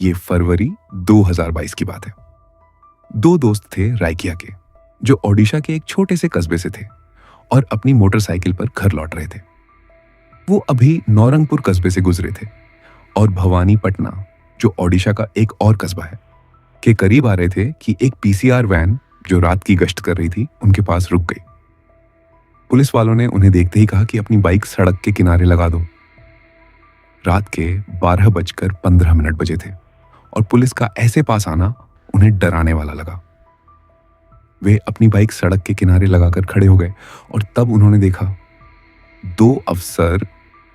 ये फरवरी 2022 की बात है। दो दोस्त थे रायकिया के, जो ओडिशा के एक छोटे से कस्बे से थे और अपनी मोटरसाइकिल पर घर लौट रहे थे। वो अभी नौरंगपुर कस्बे से गुजरे थे और भवानीपटना, जो ओडिशा का एक और कस्बा है, के करीब आ रहे थे कि एक पीसीआर वैन जो रात की गश्त कर रही थी उनके पास रुक गई। पुलिस वालों ने उन्हें देखते ही कहा कि अपनी बाइक सड़क के किनारे लगा दो। रात के 12:15 बजे थे और पुलिस का ऐसे पास आना उन्हें डराने वाला लगा। वे अपनी बाइक सड़क के किनारे लगाकर खड़े हो गए और तब उन्होंने देखा दो अफसर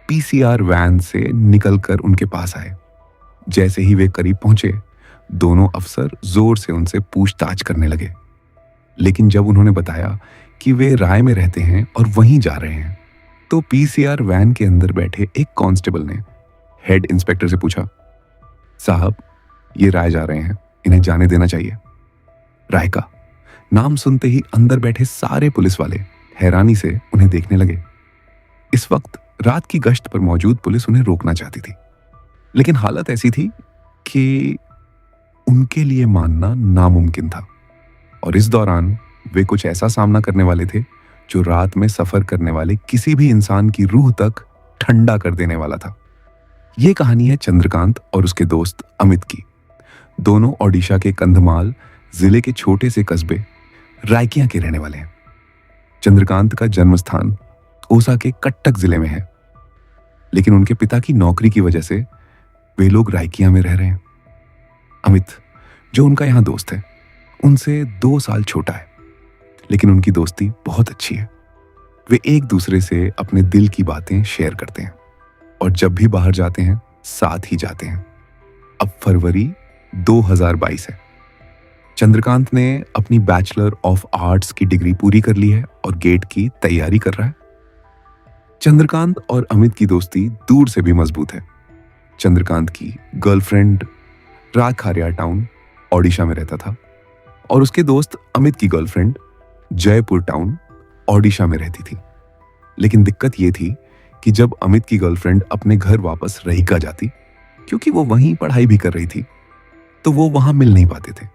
पीसीआर वैन से निकलकर उनके पास आए। जैसे ही वे करीब पहुंचे, दोनों अफसर जोर से उनसे पूछताछ करने लगे। लेकिन जब उन्होंने बताया कि वे राय में रहते हैं और वहीं जा रहे हैं, तो पीसीआर वैन के अंदर बैठे एक कांस्टेबल ने हेड इंस्पेक्टर से पूछा, साहब, ये राय जा रहे हैं, इन्हें जाने देना चाहिए। राय का नाम सुनते ही अंदर बैठे सारे पुलिस वाले हैरानी से उन्हें देखने लगे। इस वक्त रात की गश्त पर मौजूद पुलिस उन्हें रोकना चाहती थी, लेकिन हालत ऐसी थी कि उनके लिए मानना नामुमकिन था। और इस दौरान वे कुछ ऐसा सामना करने वाले थे जो रात में सफर करने वाले किसी भी इंसान की रूह तक ठंडा कर देने वाला था। यह कहानी है चंद्रकांत और उसके दोस्त अमित की। दोनों ओडिशा के कंधमाल जिले के छोटे से कस्बे रायकिया के रहने वाले हैं। चंद्रकांत का जन्म स्थान ओसा के कट्टक जिले में है, लेकिन उनके पिता की नौकरी की वजह से वे लोग रायकिया में रह रहे हैं। अमित, जो उनका यहां दोस्त है, उनसे 2 साल छोटा है, लेकिन उनकी दोस्ती बहुत अच्छी है। वे एक दूसरे से अपने दिल की बातें शेयर करते हैं और जब भी बाहर जाते हैं साथ ही जाते हैं। अब फरवरी 2022 है। चंद्रकांत ने अपनी बैचलर ऑफ आर्ट्स की डिग्री पूरी कर ली है और गेट की तैयारी कर रहा है। चंद्रकांत और अमित की दोस्ती दूर से भी मजबूत है। चंद्रकांत की गर्लफ्रेंड राजखारिया टाउन ओडिशा में रहता था और उसके दोस्त अमित की गर्लफ्रेंड जयपुर टाउन ओडिशा में रहती थी। लेकिन दिक्कत यह थी कि जब अमित की गर्लफ्रेंड अपने घर वापस रहीका जाती, क्योंकि वो वहीं पढ़ाई भी कर रही थी, तो वो वहां मिल नहीं पाते थे,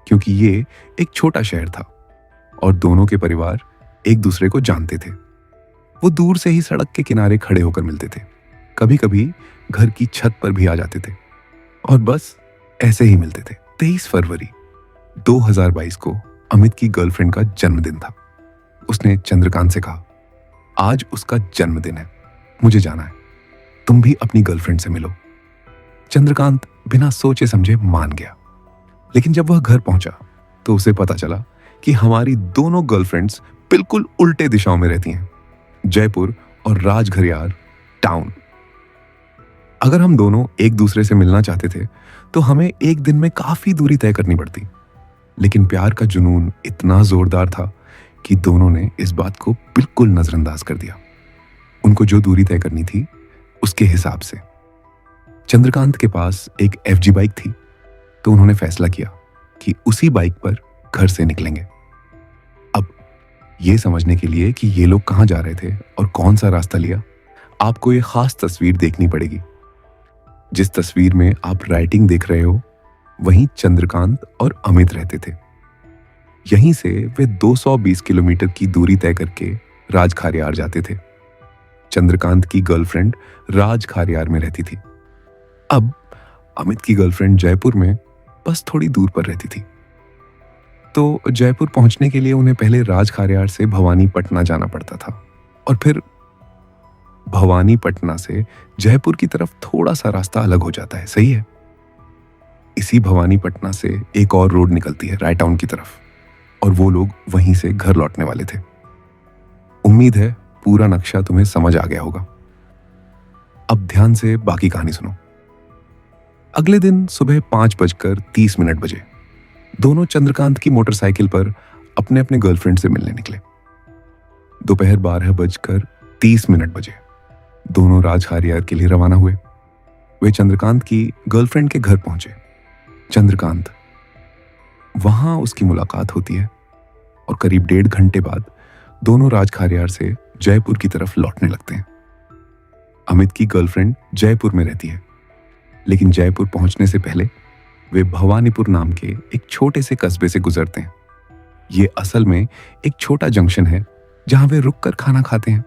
क्योंकि ये एक छोटा शहर था और दोनों के परिवार एक दूसरे को जानते थे। वो दूर से ही सड़क के किनारे खड़े होकर मिलते थे, कभी कभी घर की छत पर भी आ जाते थे और बस ऐसे ही मिलते थे। 23 फरवरी 2022 को अमित की गर्लफ्रेंड का जन्मदिन था। उसने चंद्रकांत से कहा, आज उसका जन्मदिन है, मुझे जाना है, तुम भी अपनी गर्लफ्रेंड से मिलो। चंद्रकांत बिना सोचे समझे मान गया। लेकिन जब वह घर पहुंचा तो उसे पता चला कि हमारी दोनों गर्लफ्रेंड्स बिल्कुल उल्टे दिशाओं में रहती हैं, जयपुर और राजघरियार टाउन। अगर हम दोनों एक दूसरे से मिलना चाहते थे तो हमें एक दिन में काफी दूरी तय करनी पड़ती, लेकिन प्यार का जुनून इतना जोरदार था कि दोनों ने इस बात को बिल्कुल नजरअंदाज कर दिया। उनको जो दूरी तय करनी थी उसके हिसाब से। चंद्रकांत के पास एक एफजी बाइक थी, तो उन्होंने फैसला किया कि उसी बाइक पर घर से निकलेंगे। अब यह समझने के लिए कि ये लोग कहां जा रहे थे और कौन सा रास्ता लिया, आपको ये खास तस्वीर देखनी पड़ेगी। जिस तस्वीर में आप राइटिंग देख रहे हो, वहीं चंद्रकांत और अमित रहते थे। यहीं से वे 220 किलोमीटर की दूरी तय करके राजखारियार जाते थे। चंद्रकांत की गर्लफ्रेंड राजखारियार में रहती थी। अब अमित की गर्लफ्रेंड जयपुर में बस थोड़ी दूर पर रहती थी, तो जयपुर पहुंचने के लिए उन्हें पहले राजखारियार से भवानीपटना जाना पड़ता था और फिर भवानीपटना से जयपुर की तरफ थोड़ा सा रास्ता अलग हो जाता है, सही है। इसी भवानीपटना से एक और रोड निकलती है राय टाउन की तरफ और वो लोग वहीं से घर लौटने वाले थे। उम्मीद है पूरा नक्शा तुम्हें समझ आ गया होगा। अब ध्यान से बाकी कहानी सुनो। अगले दिन सुबह 5:30 बजे दोनों चंद्रकांत की मोटरसाइकिल पर अपने अपने गर्लफ्रेंड से मिलने निकले। दोपहर 12:30 बजे दोनों राजखारियार के लिए रवाना हुए। वे चंद्रकांत की गर्लफ्रेंड के घर पहुंचे। चंद्रकांत, वहां उसकी मुलाकात होती है और करीब 1.5 घंटे बाद दोनों राजखारियार से जयपुर की तरफ लौटने लगते हैं। अमित की गर्लफ्रेंड जयपुर में रहती है लेकिन जयपुर पहुंचने से पहले वे भवानीपुर नाम के एक छोटे से कस्बे से गुजरते हैं। ये असल में एक छोटा जंक्शन है जहां वे रुककर खाना खाते हैं।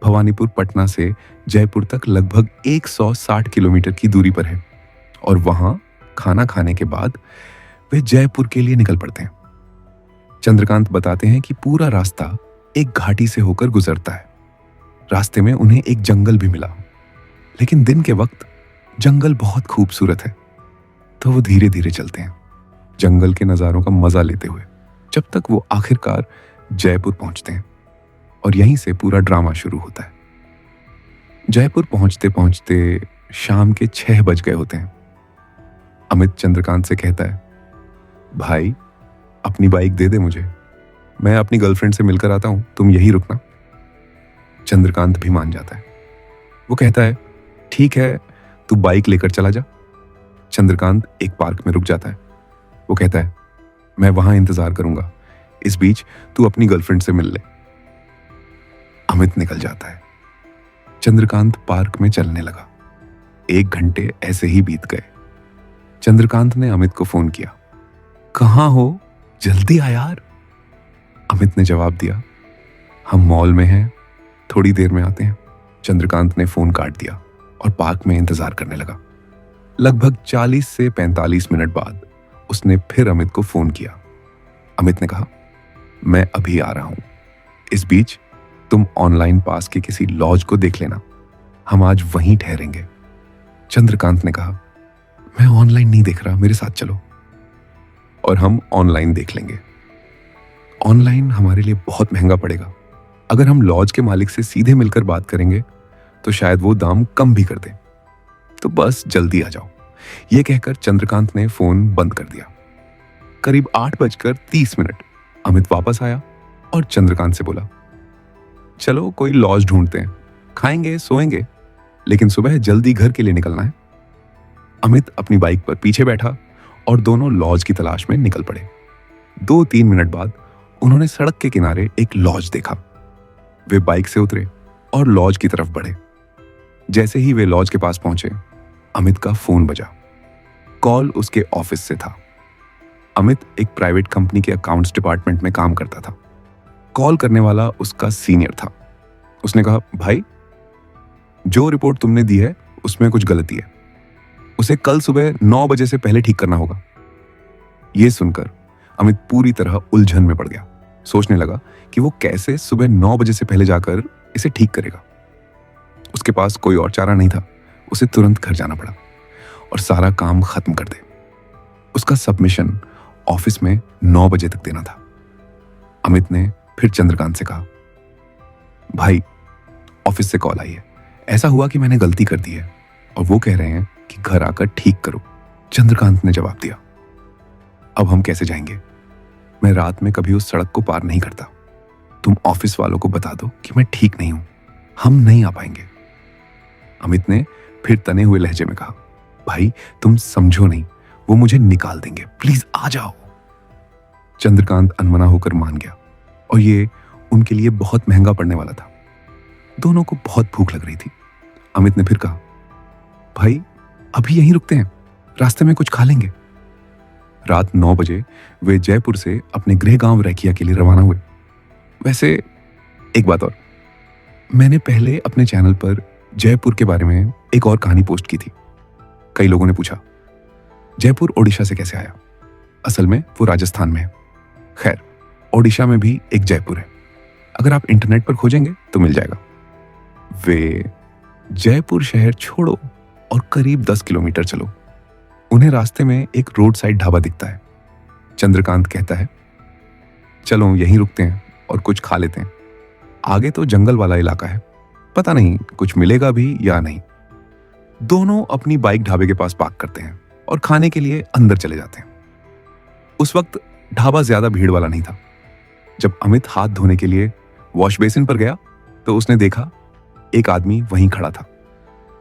भवानीपुर पटना से जयपुर तक लगभग 160 किलोमीटर की दूरी पर है और वहां खाना खाने के बाद वे जयपुर के लिए निकल पड़ते हैं। चंद्रकांत बताते हैं कि पूरा रास्ता एक घाटी से होकर गुजरता है। रास्ते में उन्हें एक जंगल भी मिला, लेकिन दिन के वक्त जंगल बहुत खूबसूरत है, तो वो धीरे धीरे चलते हैं, जंगल के नज़ारों का मजा लेते हुए, जब तक वो आखिरकार जयपुर पहुंचते हैं और यहीं से पूरा ड्रामा शुरू होता है। जयपुर पहुंचते पहुंचते शाम के 6 बज गए होते हैं। अमित चंद्रकांत से कहता है, भाई अपनी बाइक दे दे मुझे, मैं अपनी गर्लफ्रेंड से मिलकर आता हूं, तुम यही रुकना। चंद्रकांत भी मान जाता है। वो कहता है, ठीक है, तू बाइक लेकर चला जा। चंद्रकांत एक पार्क में रुक जाता है। वो कहता है, मैं वहां इंतजार करूंगा, इस बीच तू अपनी गर्लफ्रेंड से मिल ले। अमित निकल जाता है। चंद्रकांत पार्क में चलने लगा। 1 घंटे ऐसे ही बीत गए। चंद्रकांत ने अमित को फोन किया, कहां हो, जल्दी आ यार। अमित ने जवाब दिया, हम मॉल में हैं, थोड़ी देर में आते हैं। चंद्रकांत ने फोन काट दिया और पार्क में इंतजार करने लगा। लगभग 40 से 45 मिनट बाद उसने फिर अमित को फोन किया। अमित ने कहा, मैं अभी आ रहा हूं, इस बीच तुम ऑनलाइन पास के किसी लॉज को देख लेना, हम आज वहीं ठहरेंगे। चंद्रकांत ने कहा, मैं ऑनलाइन नहीं देख रहा, मेरे साथ चलो। और हम ऑनलाइन देख लेंगे। ऑनलाइन हमारे लिए बहुत महंगा पड़ेगा। अगर हम लॉज के मालिक से सीधे मिलकर बात करेंगे तो शायद वो दाम कम भी कर दें। तो बस जल्दी आ जाओ। ये कहकर चंद्रकांत ने फोन बंद कर दिया। करीब 8:30 अमित वापस आया और चंद्रकांत से बोला, चलो कोई लॉज ढूंढते हैं, खाएंगे सोएंगे, लेकिन सुबह जल्दी घर के लिए निकलना है। अमित अपनी बाइक पर पीछे बैठा और दोनों लॉज की तलाश में निकल पड़े। 2-3 मिनट बाद उन्होंने सड़क के किनारे एक लॉज देखा। वे बाइक से उतरे और लॉज की तरफ बढ़े। जैसे ही वे लॉज के पास पहुंचे, अमित का फोन बजा। कॉल उसके ऑफिस से था। अमित एक प्राइवेट कंपनी के अकाउंट्स डिपार्टमेंट में काम करता था। कॉल करने वाला उसका सीनियर था। उसने कहा, भाई जो रिपोर्ट तुमने दी है उसमें कुछ गलती है, उसे कल सुबह 9 बजे से पहले ठीक करना होगा। यह सुनकर अमित पूरी तरह उलझन में पड़ गया। सोचने लगा कि वो कैसे सुबह 9 बजे से पहले जाकर इसे ठीक करेगा। उसके पास कोई और चारा नहीं था। उसे तुरंत घर जाना पड़ा और सारा काम खत्म कर दे। उसका सबमिशन ऑफिस में 9 बजे तक देना था। अमित ने फिर चंद्रकांत से कहा, भाई ऑफिस से कॉल आई है, ऐसा हुआ कि मैंने गलती कर दी है और वो कह रहे हैं कि घर आकर ठीक करो। चंद्रकांत ने जवाब दिया, अब हम कैसे जाएंगे? मैं रात में कभी उस सड़क को पार नहीं करता। तुम ऑफिस वालों को बता दो कि मैं ठीक नहीं हूं, हम नहीं आ पाएंगे। अमित ने फिर तने हुए लहजे में कहा, भाई तुम समझो नहीं, वो मुझे निकाल देंगे, प्लीज आ जाओ। चंद्रकांत अनमना होकर मान गया और ये उनके लिए बहुत महंगा पड़ने वाला था। दोनों को बहुत भूख लग रही थी। अमित ने फिर कहा, भाई अभी यहीं रुकते हैं, रास्ते में कुछ खा लेंगे। रात 9 बजे वे जयपुर से अपने गृह गांव रैकिया के लिए रवाना हुए। वैसे एक बात और, मैंने पहले अपने चैनल पर जयपुर के बारे में एक और कहानी पोस्ट की थी। कई लोगों ने पूछा, जयपुर ओडिशा से कैसे आया? असल में वो राजस्थान में है। खैर, ओडिशा में भी एक जयपुर है, अगर आप इंटरनेट पर खोजेंगे तो मिल जाएगा। वे जयपुर शहर छोड़ो और करीब 10 किलोमीटर चलो, उन्हें रास्ते में एक रोड साइड ढाबा दिखता है। चंद्रकांत कहता है, चलो यहीं रुकते हैं और कुछ खा लेते हैं, आगे तो जंगल वाला इलाका है, पता नहीं कुछ मिलेगा भी या नहीं। दोनों अपनी बाइक ढाबे के पास पार्क करते हैं और खाने के लिए अंदर चले जाते हैं। उस वक्त ढाबा ज्यादा भीड़ वाला नहीं था। जब अमित हाथ धोने के लिए वॉश बेसिन पर गया तो उसने देखा एक आदमी वहीं खड़ा था।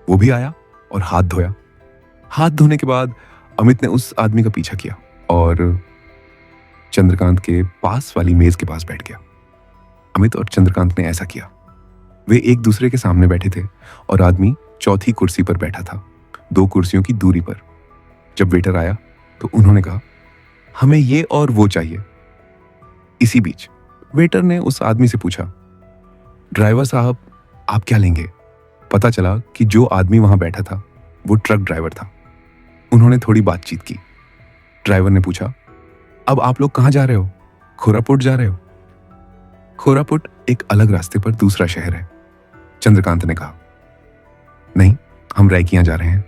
वो भी आया और हाथ धोया। हाथ धोने के बाद अमित ने उस आदमी का पीछा किया और चंद्रकांत के पास वाली मेज के पास बैठ गया। अमित और चंद्रकांत ने ऐसा किया। वे एक दूसरे के सामने बैठे थे और आदमी चौथी कुर्सी पर बैठा था। 2 कुर्सियों की दूरी पर। जब वेटर आया तो उन्होंने कहा, हमें ये और वो चाहिए। इसी बीच वेटर ने उस आदमी से पूछा, ड्राइवर साहब आप क्या लेंगे? पता चला कि जो आदमी वहां बैठा था वो ट्रक ड्राइवर था। उन्होंने थोड़ी बातचीत की। ड्राइवर ने पूछा, अब आप लोग कहाँ जा रहे हो? खोरापुट जा रहे हो? खोरापुट एक अलग रास्ते पर दूसरा शहर है, चंद्रकांत ने कहा। नहीं, हम रैकियां जा रहे हैं।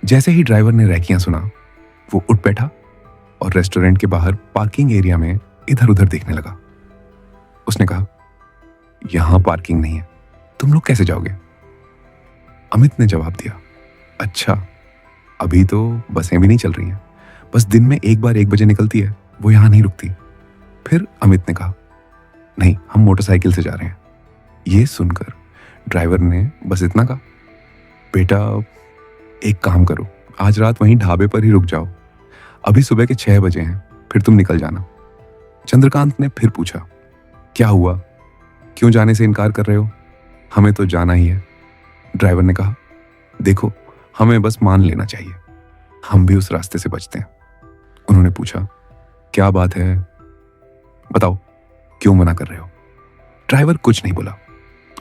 जैसे ही ड्राइवर ने रैकियां सुना, वो उठ बैठा और रेस्टोरेंट के बाहर पार्किंग एरिया में इधर उधर देखने लगा। उसने कहा, यहां पार्किंग नहीं है, तुम लोग कैसे जाओगे? अमित ने जवाब दिया, अच्छा, अभी तो बसें भी नहीं चल रही हैं, बस दिन में एक बार 1 बजे निकलती है, वो यहां नहीं रुकती। फिर अमित ने कहा, नहीं, हम मोटरसाइकिल से जा रहे हैं। ये सुनकर ड्राइवर ने बस इतना कहा, बेटा एक काम करो, आज रात वहीं ढाबे पर ही रुक जाओ, अभी सुबह के 6 बजे हैं, फिर तुम निकल जाना। चंद्रकांत ने फिर पूछा, क्या हुआ, क्यों जाने से इनकार कर रहे हो? हमें तो जाना ही है। ड्राइवर ने कहा, देखो, हमें बस मान लेना चाहिए, हम भी उस रास्ते से बचते हैं। उन्होंने पूछा, क्या बात है, बताओ, क्यों मना कर रहे हो? ड्राइवर कुछ नहीं बोला।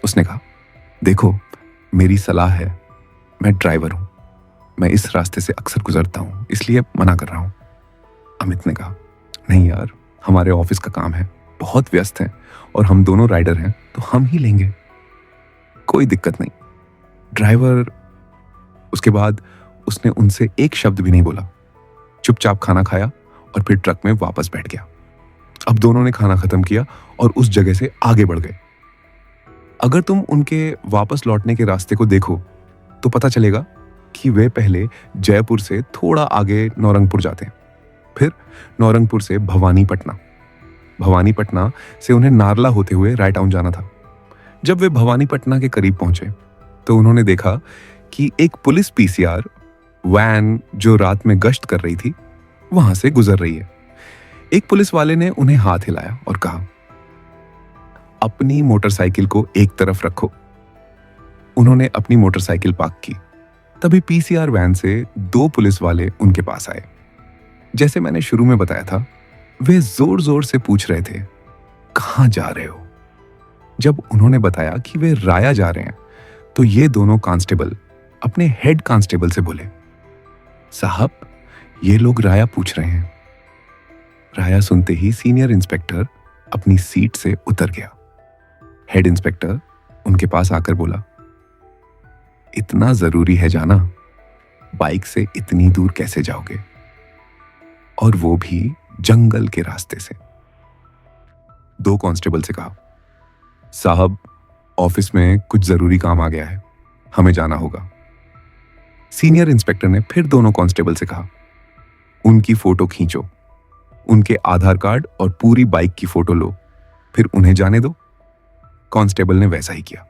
उसने कहा, देखो, मेरी सलाह है, मैं ड्राइवर हूं, मैं इस रास्ते से अक्सर गुजरता हूं, इसलिए मना कर रहा हूं। अमित ने कहा, नहीं यार, हमारे ऑफिस का काम है, बहुत व्यस्त है, और हम दोनों राइडर हैं तो हम ही लेंगे, कोई दिक्कत नहीं। ड्राइवर उसके बाद उसने उनसे एक शब्द भी नहीं बोला, चुपचाप खाना खाया और फिर ट्रक में वापस बैठ गया। अब दोनों ने खाना खत्म किया और उस जगह से आगे बढ़ गए। अगर तुम उनके वापस लौटने के रास्ते को देखो तो पता चलेगा कि वे पहले जयपुर से थोड़ा आगे नौरंगपुर जाते हैं, फिर नौरंगपुर से भवानीपटना, भवानीपटना से उन्हें नारला होते हुए रायटाउन जाना था। जब वे भवानीपटना के करीब पहुंचे तो उन्होंने देखा कि एक पुलिस पीसीआर वैन जो रात में गश्त कर रही थी वहां से गुजर रही है। एक पुलिस वाले ने उन्हें हाथ हिलाया और कहा, अपनी मोटरसाइकिल को एक तरफ रखो। उन्होंने अपनी मोटरसाइकिल पार्क की। तभी पीसीआर वैन से 2 पुलिस वाले उनके पास आए। जैसे मैंने शुरू में बताया था, वे जोर जोर से पूछ रहे थे, कहां जा रहे हो? जब उन्होंने बताया कि वे राया जा रहे हैं तो ये दोनों कांस्टेबल अपने हेड कांस्टेबल से बोले, साहब, ये लोग राया पूछ रहे हैं। राया सुनते ही सीनियर इंस्पेक्टर अपनी सीट से उतर गया। हेड इंस्पेक्टर उनके पास आकर बोला, इतना जरूरी है जाना? बाइक से इतनी दूर कैसे जाओगे, और वो भी जंगल के रास्ते से? 2 कांस्टेबल से कहा, साहब, ऑफिस में कुछ जरूरी काम आ गया है, हमें जाना होगा। सीनियर इंस्पेक्टर ने फिर दोनों कांस्टेबल से कहा, उनकी फोटो खींचो, उनके आधार कार्ड और पूरी बाइक की फोटो लो, फिर उन्हें जाने दो। कांस्टेबल ने वैसा ही किया।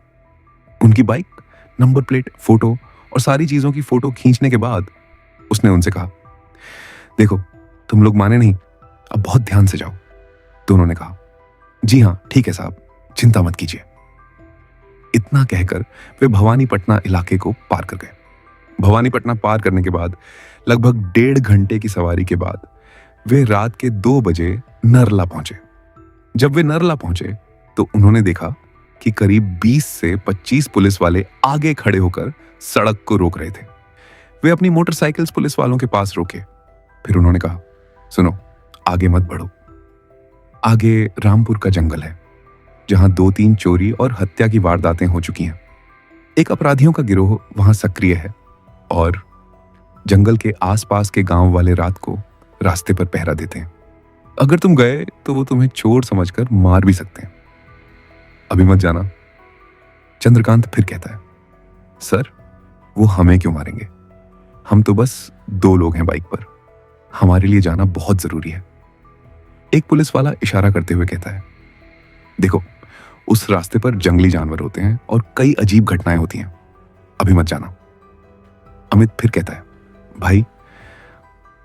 उनकी बाइक, नंबर प्लेट, फोटो और सारी चीजों की फोटो खींचने के बाद उसने उनसे कहा, देखो, तुम लोग माने नहीं, अब बहुत ध्यान से जाओ। दोनों ने कहा, जी हाँ, ठीक है साहब, चिंता मत कीजिए। इतना कहकर वे भवानीपटना इलाके को पार कर गए। भवानीपटना पार करने के बाद लगभग 1.5 घंटे की सवारी के बाद वे रात के 2 बजे नरला पहुंचे। जब वे नरला पहुंचे तो उन्होंने देखा कि करीब 20 से 25 पुलिस वाले आगे खड़े होकर सड़क को रोक रहे थे। वे अपनी मोटरसाइकिल्स पुलिस वालों के पास रोके। फिर उन्होंने कहा, सुनो, आगे मत बढ़ो। आगे रामपुर का जंगल है, जहां 2-3 चोरी और हत्या की वारदातें हो चुकी हैं। एक अपराधियों का गिरोह वहां सक्रिय है और जंगल के आसपास के गांव वाले रात को रास्ते पर पहरा देते हैं। अगर तुम गए तो वो तुम्हें चोर समझकर मार भी सकते हैं। अभी मत जाना। चंद्रकांत फिर कहता है, सर, वो हमें क्यों मारेंगे? हम तो बस 2 लोग हैं बाइक पर, हमारे लिए जाना बहुत जरूरी है। एक पुलिस वाला इशारा करते हुए कहता है, देखो, उस रास्ते पर जंगली जानवर होते हैं और कई अजीब घटनाएं होती हैं, अभी मत जाना। अमित फिर कहता है, भाई,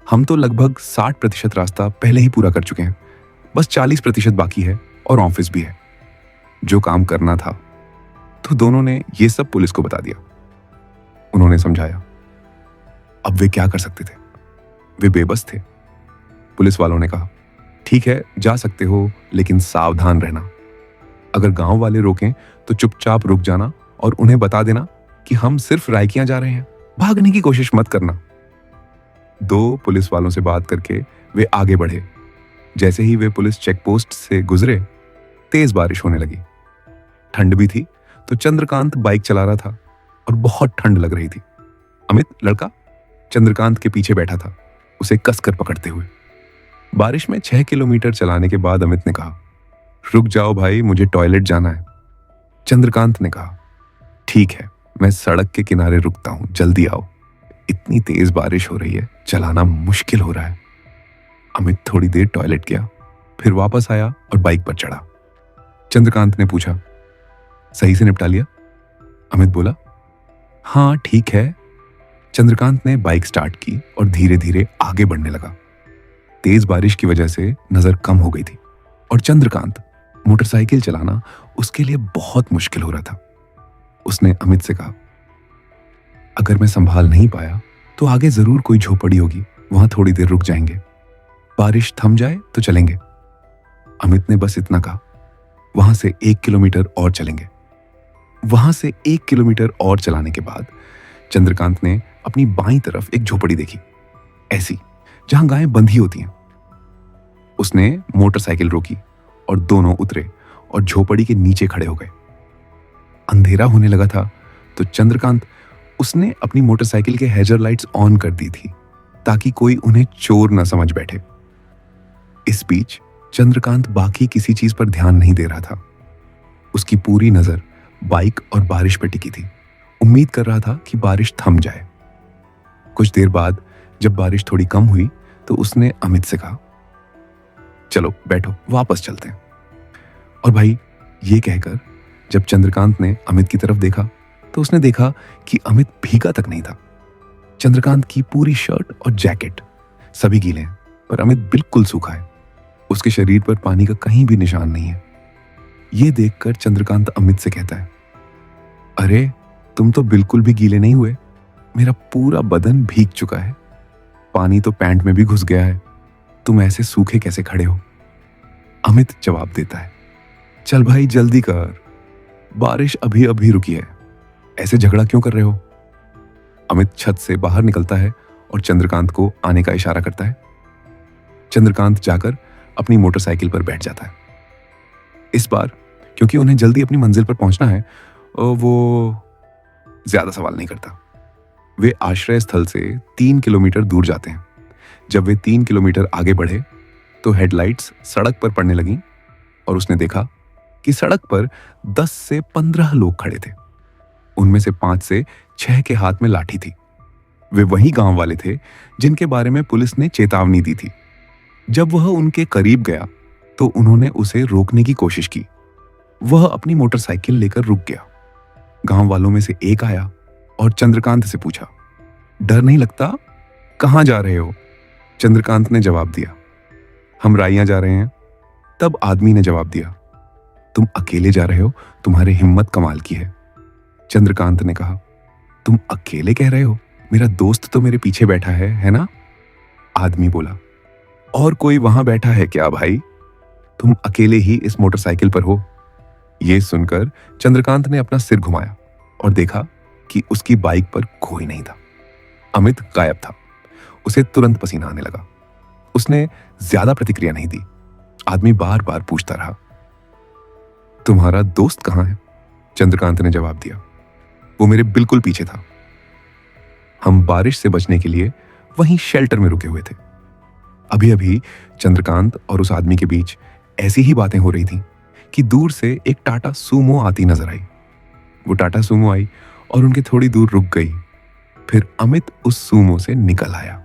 हम तो लगभग 60% रास्ता पहले ही पूरा कर चुके हैं, बस 40% बाकी है और ऑफिस भी है। जो काम करना था। तो दोनों ने ये सब पुलिस को बता दिया। उन्होंने समझाया, अब वे क्या कर सकते थे? वे बेबस थे। पुलिस वालों ने कहा, ठीक है जा सकते हो, लेकिन सावधान रहना। अगर गांव वाले रोकें तो चुपचाप रुक जाना और उन्हें बता देना कि हम सिर्फ रायकियां जा रहे हैं, भागने की कोशिश मत करना। दो पुलिस वालों से बात करके वे आगे बढ़े। जैसे ही वे पुलिस चेक पोस्ट से गुजरे, तेज बारिश होने लगी। ठंड भी थी, तो चंद्रकांत बाइक चला रहा था और बहुत ठंड लग रही थी। अमित लड़का चंद्रकांत के पीछे बैठा था, उसे कसकर पकड़ते हुए। बारिश में 6 किलोमीटर चलाने के बाद अमित ने कहा, रुक जाओ भाई, मुझे टॉयलेट जाना है। चंद्रकांत ने कहा, ठीक है, मैं सड़क के किनारे रुकता हूं, जल्दी आओ। इतनी तेज बारिश हो रही है, चलाना मुश्किल हो रहा है। अमित थोड़ी देर टॉयलेट गया, फिर वापस आया और बाइक पर चढ़ा। चंद्रकांत ने पूछा, सही से निपटा लिया? अमित बोला, हाँ ठीक है। चंद्रकांत ने बाइक स्टार्ट की और धीरे धीरे आगे बढ़ने लगा। तेज बारिश की वजह से नजर कम हो गई थी और चंद्रकांत मोटरसाइकिल चलाना उसके लिए बहुत मुश्किल हो रहा था। उसने अमित से कहा, अगर मैं संभाल नहीं पाया तो आगे जरूर कोई झोपड़ी होगी, वहां थोड़ी देर रुक जाएंगे, बारिश थम जाए तो चलेंगे। अमित ने बस इतना कहा। वहां से 1 किलोमीटर और चलेंगे। वहां से 1 किलोमीटर और चलाने के बाद चंद्रकांत ने अपनी बाईं तरफ एक झोपड़ी देखी, ऐसी जहां गायें बंधी होती हैं। उसने मोटरसाइकिल रोकी और दोनों उतरे और झोपड़ी के नीचे खड़े हो गए। अंधेरा होने लगा था तो चंद्रकांत उसने अपनी मोटरसाइकिल के हेजर लाइट्स ऑन कर दी थी ताकि कोई उन्हें चोर न समझ बैठे। इस बीच चंद्रकांत बाकी किसी चीज पर ध्यान नहीं दे रहा था। उसकी पूरी नजर बाइक और बारिश पर टिकी थी। उम्मीद कर रहा था कि बारिश थम जाए। कुछ देर बाद जब बारिश थोड़ी कम हुई तो उसने अमित से कहा, चलो बैठो, वापस चलते हैं। और भाई, ये कहकर जब चंद्रकांत ने अमित की तरफ देखा तो उसने देखा कि अमित भीगा तक नहीं था। चंद्रकांत की पूरी शर्ट और जैकेट सभी गीले हैं, पर अमित बिल्कुल सूखा है। उसके शरीर पर पानी का कहीं भी निशान नहीं है। यह देखकर चंद्रकांत अमित से कहता है, अरे तुम तो बिल्कुल भी गीले नहीं हुए, मेरा पूरा बदन भीग चुका है, पानी तो पैंट में भी घुस गया है, तुम ऐसे सूखे कैसे खड़े हो? अमित जवाब देता है, चल भाई जल्दी कर, बारिश अभी अभी रुकी है, ऐसे झगड़ा क्यों कर रहे हो? अमित छत से बाहर निकलता है और चंद्रकांत को आने का इशारा करता है। चंद्रकांत जाकर अपनी मोटरसाइकिल पर बैठ जाता है। इस बार क्योंकि उन्हें जल्दी अपनी मंजिल पर पहुंचना है, वो ज्यादा सवाल नहीं करता। वे आश्रय स्थल से 3 किलोमीटर दूर जाते हैं। जब वे 3 किलोमीटर आगे बढ़े तो हेडलाइट्स सड़क पर पड़ने लगीं और उसने देखा कि सड़क पर 10 से 15 लोग खड़े थे। उनमें से 5 से 6 के हाथ में लाठी थी। वे वही गांव वाले थे जिनके बारे में पुलिस ने चेतावनी दी थी। जब वह उनके करीब गया तो उन्होंने उसे रोकने की कोशिश की। वह अपनी मोटरसाइकिल लेकर रुक गया। गांव वालों में से एक आया और चंद्रकांत से पूछा, डर नहीं लगता? कहां जा रहे हो? चंद्रकांत ने जवाब दिया, हम राइयां जा रहे हैं। तब आदमी ने जवाब दिया, तुम अकेले जा रहे हो, तुम्हारी हिम्मत कमाल की है। चंद्रकांत ने कहा, तुम अकेले कह रहे हो? मेरा दोस्त तो मेरे पीछे बैठा है ना? आदमी बोला, और कोई वहां बैठा है क्या भाई? तुम अकेले ही इस मोटरसाइकिल पर हो? यह सुनकर चंद्रकांत ने अपना सिर घुमाया और देखा कि उसकी बाइक पर कोई नहीं था। अमित गायब था। उसे तुरंत पसीना आने लगा। उसने ज्यादा प्रतिक्रिया नहीं दी। आदमी बार बार पूछता रहा, तुम्हारा दोस्त कहां है? चंद्रकांत ने जवाब दिया, वो मेरे बिल्कुल पीछे था। हम बारिश से बचने के लिए वहीं शेल्टर में रुके हुए थे। अभी अभी चंद्रकांत और उस आदमी के बीच ऐसी ही बातें हो रही थीं कि दूर से एक टाटा सूमो आती नजर आई। वो टाटा सूमो आई और उनके थोड़ी दूर रुक गई। फिर अमित उस सूमो से निकल आया।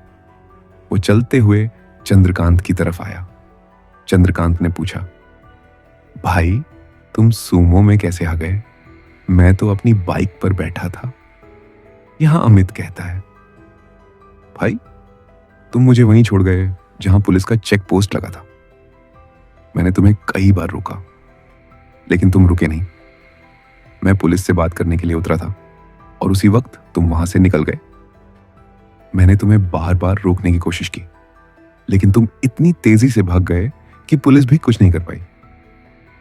वो चलते हुए चंद्रकांत की तरफ आया। चंद्रकांत ने पूछा, भाई तुम सूमो में कैसे आ गए? मैं तो अपनी बाइक पर बैठा था। यहां अमित कहता है, भाई तुम मुझे वहीं छोड़ गए जहां पुलिस का चेक पोस्ट लगा था। मैंने तुम्हें कई बार रोका, लेकिन तुम रुके नहीं। मैं पुलिस से बात करने के लिए उतरा था और उसी वक्त तुम वहां से निकल गए। मैंने तुम्हें बार बार रोकने की कोशिश की, लेकिन तुम इतनी तेजी से भाग गए कि पुलिस भी कुछ नहीं कर पाई।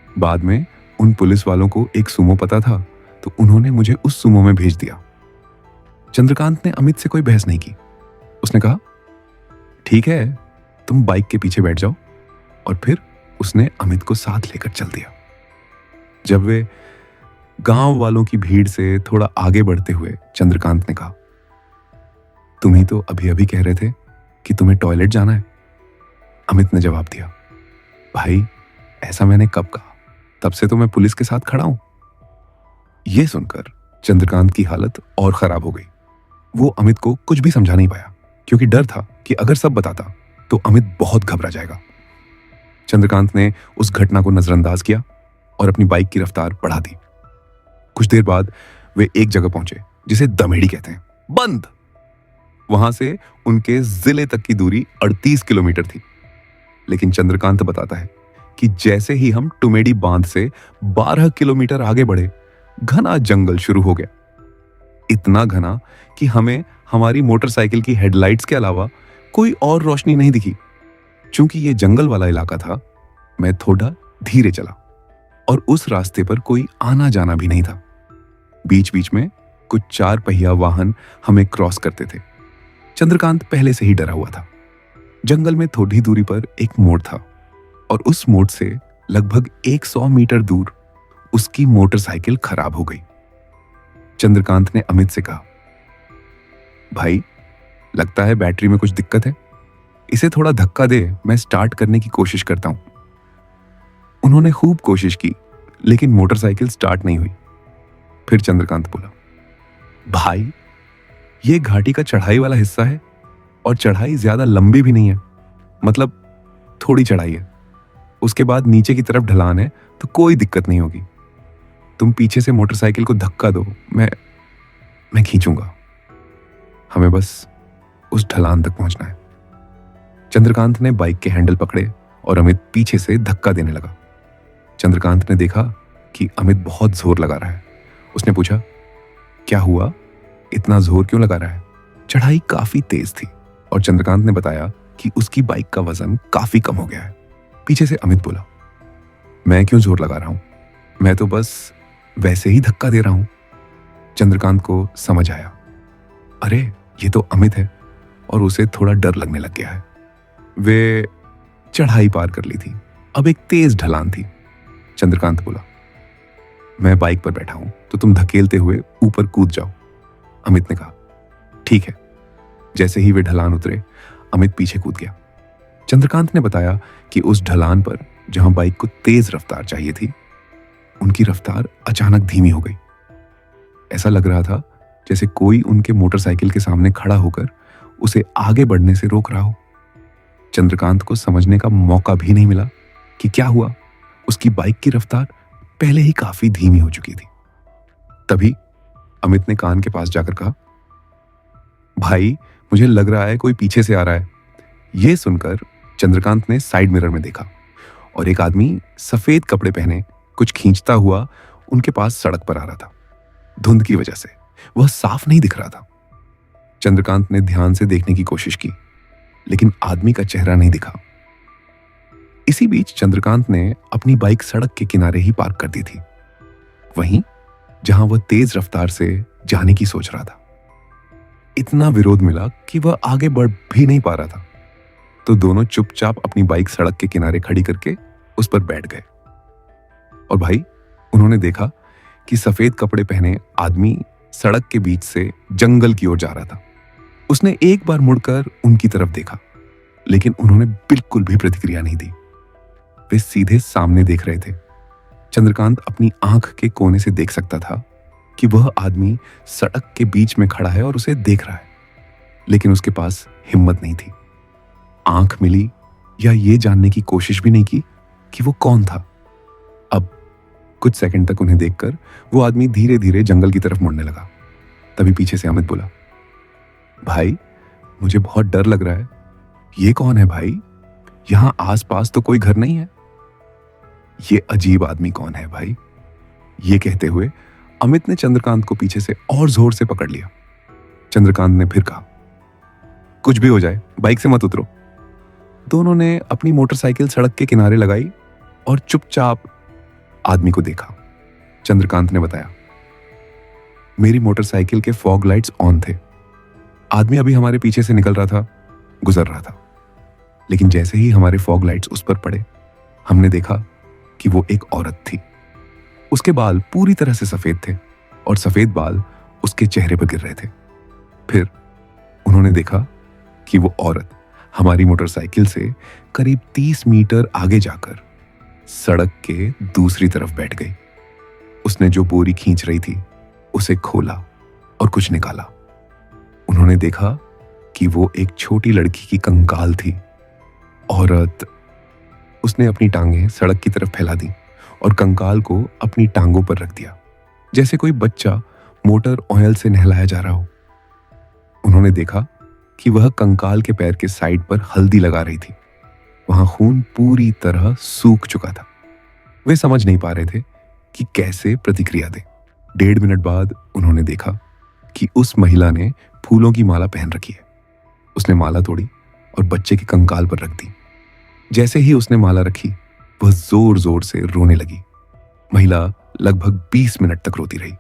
बाद में उन पुलिस वालों को एक सुमो पता था, तो उन्होंने मुझे उस सुमो में भेज दिया। चंद्रकांत ने अमित से कोई बहस नहीं की। उसने कहा, ठीक है, तुम बाइक के पीछे बैठ जाओ। और फिर उसने अमित को साथ लेकर चल दिया। जब वे गांव वालों की भीड़ से थोड़ा आगे बढ़ते हुए चंद्रकांत ने कहा, तुम ही तो अभी अभी कह रहे थे कि तुम्हें टॉयलेट जाना है। अमित ने जवाब दिया, भाई ऐसा मैंने कब कहा, तब से तो मैं पुलिस के साथ खड़ा हूं। यह सुनकर चंद्रकांत की हालत और खराब हो गई। वो अमित को कुछ भी समझा नहीं पाया, क्योंकि डर था कि अगर सब बताता तो अमित बहुत घबरा जाएगा। चंद्रकांत ने उस घटना को नजरअंदाज किया और अपनी बाइक की रफ्तार बढ़ा दी। कुछ देर बाद वे एक जगह पहुंचे जिसे दमेड़ी कहते हैं। बंद। वहां से उनके जिले तक की दूरी 38 किलोमीटर थी। लेकिन चंद्रकांत बताता है कि जैसे ही हम टुमेडी बांध से 12 किलोमीटर आगे बढ़े, घना जंगल शुरू हो गया। इतना घना कि हमें हमारी मोटरसाइकिल की हेडलाइट्स के अलावा कोई और रोशनी नहीं दिखी। चूंकि यह जंगल वाला इलाका था, मैं थोड़ा धीरे चला और उस रास्ते पर कोई आना जाना भी नहीं था। बीच बीच में कुछ 4 पहिया वाहन हमें क्रॉस करते थे। चंद्रकांत पहले से ही डरा हुआ था। जंगल में थोड़ी दूरी पर एक मोड़ था और उस मोड़ से लगभग 100 मीटर दूर उसकी मोटरसाइकिल खराब हो गई। चंद्रकांत ने अमित से कहा, भाई लगता है बैटरी में कुछ दिक्कत है, इसे थोड़ा धक्का दे, मैं स्टार्ट करने की कोशिश करता हूं। उन्होंने खूब कोशिश की, लेकिन मोटरसाइकिल स्टार्ट नहीं हुई। फिर चंद्रकांत बोला, भाई ये घाटी का चढ़ाई वाला हिस्सा है और चढ़ाई ज्यादा लंबी भी नहीं है, मतलब थोड़ी चढ़ाई है। उसके बाद नीचे की तरफ ढलान है, तो कोई दिक्कत नहीं होगी। तुम पीछे से मोटरसाइकिल को धक्का दो, मैं खींचूंगा। हमें बस उस ढलान तक पहुंचना है। चंद्रकांत ने बाइक के हैंडल पकड़े और अमित पीछे से धक्का देने लगा। चंद्रकांत ने देखा कि अमित बहुत जोर लगा रहा है। उसने पूछा, क्या हुआ, इतना जोर क्यों लगा रहा है? चढ़ाई काफी तेज थी और चंद्रकांत ने बताया कि उसकी बाइक का वजन काफी कम हो गया है। पीछे से अमित बोला, मैं क्यों जोर लगा रहा हूं, मैं तो बस वैसे ही धक्का दे रहा हूं। चंद्रकांत को समझ आया, अरे ये तो अमित है, और उसे थोड़ा डर लगने लग गया है। वे चढ़ाई पार कर ली थी। अब एक तेज ढलान थी। चंद्रकांत बोला, मैं बाइक पर बैठा हूं, तो तुम धकेलते हुए ऊपर कूद जाओ। अमित ने कहा, ठीक है। जैसे ही वे ढलान उतरे, अमित पीछे कूद गया। चंद्रकांत ने बताया कि उस ढलान पर जहां बाइक को तेज रफ्तार चाहिए थी, उनकी रफ्तार अचानक धीमी हो गई। ऐसा लग रहा था जैसे कोई उनके मोटरसाइकिल के सामने खड़ा होकर उसे आगे बढ़ने से रोक रहा हो। चंद्रकांत को समझने का मौका भी नहीं मिला कि क्या हुआ। उसकी बाइक की रफ्तार पहले ही काफी धीमी हो चुकी थी। तभी अमित ने कान के पास जाकर कहा, भाई मुझे लग रहा है कोई पीछे से आ रहा है। यह सुनकर चंद्रकांत ने साइड मिरर में देखा और एक आदमी सफेद कपड़े पहने कुछ खींचता हुआ उनके पास सड़क पर आ रहा था। धुंध की वजह से वह साफ नहीं दिख रहा था। चंद्रकांत ने ध्यान से देखने की कोशिश की, लेकिन आदमी का चेहरा नहीं दिखा। इसी बीच चंद्रकांत ने अपनी बाइक सड़क के किनारे ही पार्क कर दी थी, वहीं जहां वह तेज रफ्तार से जाने की सोच रहा था। इतना विरोध मिला कि वह आगे बढ़ भी नहीं पा रहा था, तो दोनों चुपचाप अपनी बाइक सड़क के किनारे खड़ी करके उस पर बैठ गए। और भाई उन्होंने देखा कि सफेद कपड़े पहने आदमी सड़क के बीच से जंगल की ओर जा रहा था। उसने एक बार मुड़कर उनकी तरफ देखा, लेकिन उन्होंने बिल्कुल भी प्रतिक्रिया नहीं दी। वे सीधे सामने देख रहे थे। चंद्रकांत अपनी आंख के कोने से देख सकता था कि वह आदमी सड़क के बीच में खड़ा है और उसे देख रहा है, लेकिन उसके पास हिम्मत नहीं थी। आंख मिली या ये जानने की कोशिश भी नहीं की कि वो कौन था। अब कुछ सेकंड तक उन्हें देखकर वो आदमी धीरे धीरे जंगल की तरफ मुड़ने लगा। तभी पीछे से अमित बोला, भाई मुझे बहुत डर लग रहा है। ये कौन है भाई? यहां आसपास तो कोई घर नहीं है। ये अजीब आदमी कौन है भाई? ये कहते हुए अमित ने चंद्रकांत को पीछे से और जोर से पकड़ लिया। चंद्रकांत ने फिर कहा, कुछ भी हो जाए बाइक से मत उतरो। दोनों ने अपनी मोटरसाइकिल सड़क के किनारे लगाई और चुपचाप आदमी को देखा। चंद्रकांत ने बताया, मेरी मोटरसाइकिल के फॉग लाइट्स ऑन थे। आदमी अभी हमारे पीछे से निकल रहा था, गुजर रहा था। लेकिन जैसे ही हमारे फॉग लाइट्स उस पर पड़े, हमने देखा कि वो एक औरत थी। उसके बाल पूरी तरह से सफेद थे और सफेद बाल उसके चेहरे पर गिर रहे थे। फिर उन्होंने देखा कि वो औरत हमारी मोटरसाइकिल से करीब 30 मीटर आगे जाकर सड़क के दूसरी तरफ बैठ गई। उसने जो बोरी खींच रही थी उसे खोला और कुछ निकाला। उन्होंने देखा कि वो एक छोटी लड़की की कंकाल थी। औरत उसने अपनी टांगें सड़क की तरफ फैला दी और कंकाल को अपनी टांगों पर रख दिया, जैसे कोई बच्चा मोटर ऑयल से नहलाया जा रहा हो। उन्होंने देखा कि वह कंकाल के पैर के साइड पर हल्दी लगा रही थी। वहां खून पूरी तरह सूख चुका था। वे समझ नहीं पा रहे थे कि कैसे प्रतिक्रिया दें। 1.5 मिनट बाद उन्होंने देखा कि उस महिला ने फूलों की माला पहन रखी है। उसने माला तोड़ी और बच्चे के कंकाल पर रख दी। जैसे ही उसने माला रखी, वह जोर जोर से रोने लगी। महिला लगभग 20 मिनट तक रोती रही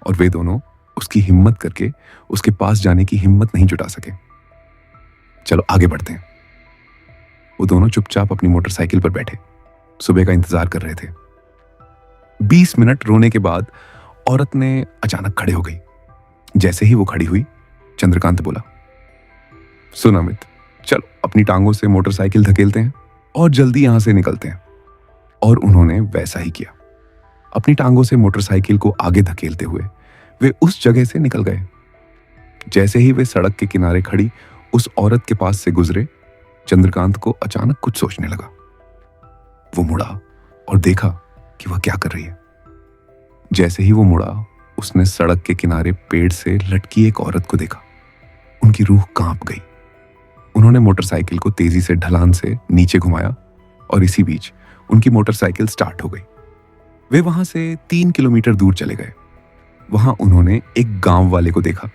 और वे दोनों उसकी हिम्मत करके उसके पास जाने की हिम्मत नहीं जुटा सके। चलो आगे बढ़ते हैं। वो दोनों चुपचाप अपनी मोटरसाइकिल पर बैठे सुबह का इंतजार कर रहे थे। 20 मिनट रोने के बाद औरत ने अचानक खड़े हो गई। जैसे ही वो खड़ी हुई, चंद्रकांत बोला, सुन अमित, चलो अपनी टांगों से मोटरसाइकिल धकेलते हैं और जल्दी यहां से निकलते हैं। और उन्होंने वैसा ही किया। अपनी टांगों से मोटरसाइकिल को आगे धकेलते हुए वे उस जगह से निकल गए। जैसे ही वे सड़क के किनारे खड़ी उस औरत के पास से गुजरे, चंद्रकांत को अचानक कुछ सोचने लगा। वो मुड़ा और देखा कि वह क्या कर रही है। जैसे ही वो मुड़ा, उसने सड़क के किनारे पेड़ से लटकी एक औरत को देखा। उनकी रूह कांप गई। उन्होंने मोटरसाइकिल को तेजी से ढलान से नीचे घुमाया और इसी बीच उनकी मोटरसाइकिल स्टार्ट हो गई। वे वहां से 3 किलोमीटर दूर चले गए। वहां उन्होंने एक गांव वाले को देखा।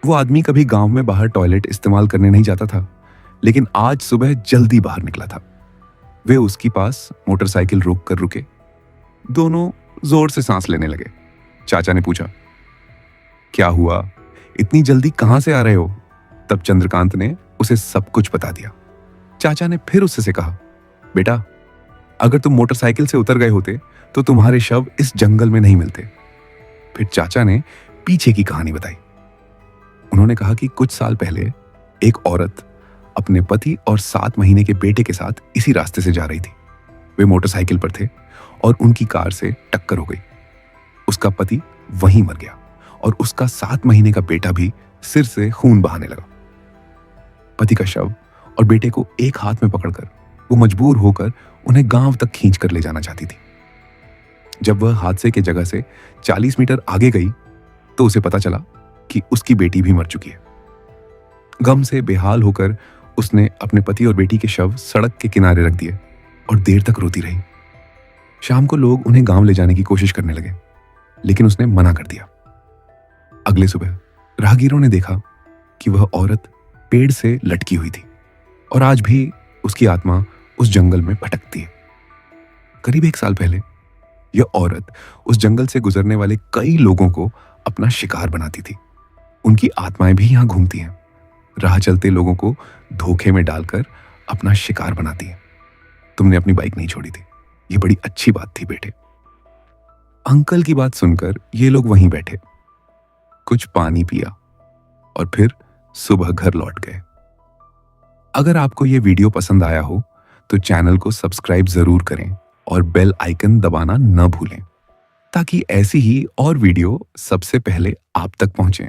वो आदमी कभी गांव में बाहर टॉयलेट इस्तेमाल करने नहीं जाता था, लेकिन आज सुबह जल्दी बाहर निकला था। वे उसके पास मोटरसाइकिल रोक कर रुके। दोनों जोर से सांस लेने लगे। चाचा ने पूछा, क्या हुआ, इतनी जल्दी कहां से आ रहे हो? तब चंद्रकांत ने उसे सब कुछ बता दिया। चाचा ने फिर उससे कहा, बेटा, अगर तुम मोटरसाइकिल से उतर गए होते तो तुम्हारे शव इस जंगल में नहीं मिलते। फिर चाचा ने पीछे की कहानी बताई। उन्होंने कहा कि कुछ साल पहले एक औरत अपने पति और 7 महीने के बेटे के साथ इसी रास्ते से जा रही थी। वे मोटरसाइकिल पर थे और उनकी कार से टक्कर हो गई। उसका पति वहीं मर गया और उसका 7 महीने का बेटा भी सिर से खून बहाने लगा। पति का शव और बेटे को एक हाथ में पकड़कर वो मजबूर होकर उन्हें गांव तक खींच कर ले जाना चाहती थी। जब वह हादसे की जगह से 40 मीटर आगे गई तो उसे पता चला कि उसकी बेटी भी मर चुकी है। गम से बेहाल होकर उसने अपने पति और बेटी के शव सड़क के किनारे रख दिए और देर तक रोती रही। शाम को लोग उन्हें गांव ले जाने की कोशिश करने लगे, लेकिन उसने मना कर दिया। अगले सुबह राहगीरों ने देखा कि वह औरत पेड़ से लटकी हुई थी और आज भी उसकी आत्मा उस जंगल में भटकती है। करीब 1 साल पहले यह औरत उस जंगल से गुजरने वाले कई लोगों को अपना शिकार बनाती थी। उनकी आत्माएं भी यहां घूमती हैं, राह चलते लोगों को धोखे में डालकर अपना शिकार बनाती हैं। तुमने अपनी बाइक नहीं छोड़ी थी, ये बड़ी अच्छी बात थी बेटे। अंकल की बात सुनकर ये लोग वहीं बैठे, कुछ पानी पिया और फिर सुबह घर लौट गए। अगर आपको ये वीडियो पसंद आया हो तो चैनल को सब्सक्राइब जरूर करें और बेल आइकन दबाना न भूलें, ताकि ऐसी ही और वीडियो सबसे पहले आप तक पहुंचे।